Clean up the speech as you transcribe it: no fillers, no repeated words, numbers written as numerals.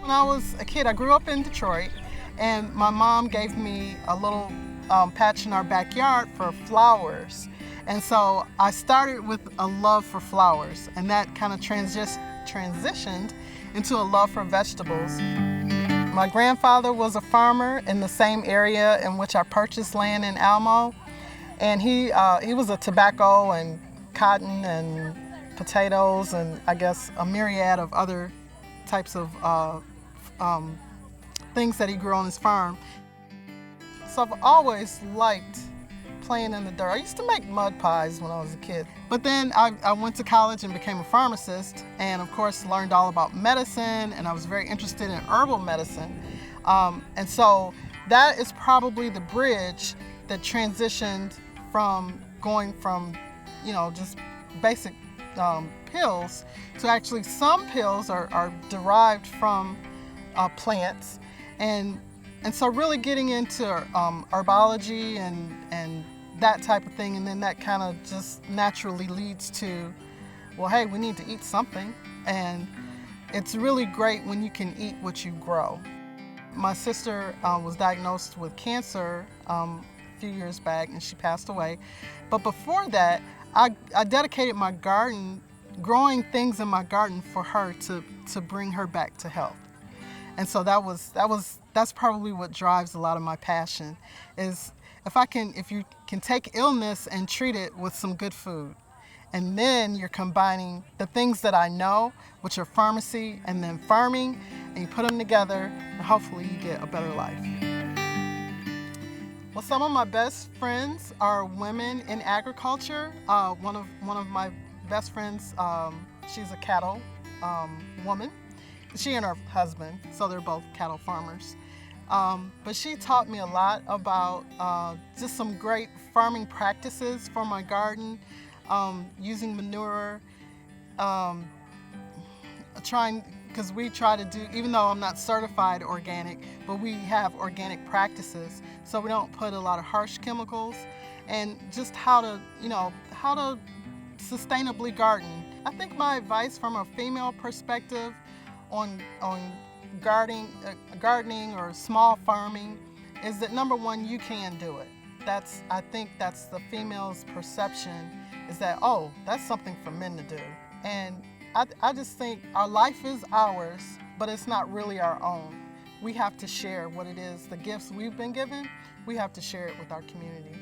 When I was a kid, I grew up in Detroit, and my mom gave me a little patch in our backyard for flowers. And so I started with a love for flowers, and that kind of transitioned into a love for vegetables. My grandfather was a farmer in the same area in which I purchased land in Almo, and he was a tobacco and cotton and potatoes and I guess a myriad of other types of things that he grew on his farm. So I've always liked playing in the dirt. I used to make mud pies when I was a kid. But then I went to college and became a pharmacist, and of course learned all about medicine, and I was very interested in herbal medicine. And so that is probably the bridge that transitioned from going from, just basic pills to actually some pills are derived from plants. And so really getting into herbology and that type of thing, and then that kind of just naturally leads to, well, hey, we need to eat something, and it's really great when you can eat what you grow. My sister was diagnosed with cancer a few years back, and she passed away. But before that, I dedicated my garden, growing things in my garden for her to bring her back to health. And so that's probably what drives a lot of my passion, is if you can take illness and treat it with some good food. And then you're combining the things that I know, which are pharmacy and then farming, and you put them together, and hopefully you get a better life. Well, some of my best friends are women in agriculture. One of my best friends, she's a cattle woman. She and her husband, so they're both cattle farmers. But she taught me a lot about just some great farming practices for my garden, using manure, because we try to do, even though I'm not certified organic, but we have organic practices, so we don't put a lot of harsh chemicals, and just how to sustainably garden. I think my advice from a female perspective on gardening or small farming is that, number one, you can do it. I think that's the female's perception, is that, oh, that's something for men to do. And I just think our life is ours, but it's not really our own. We have to share what it is, the gifts we've been given, we have to share it with our community.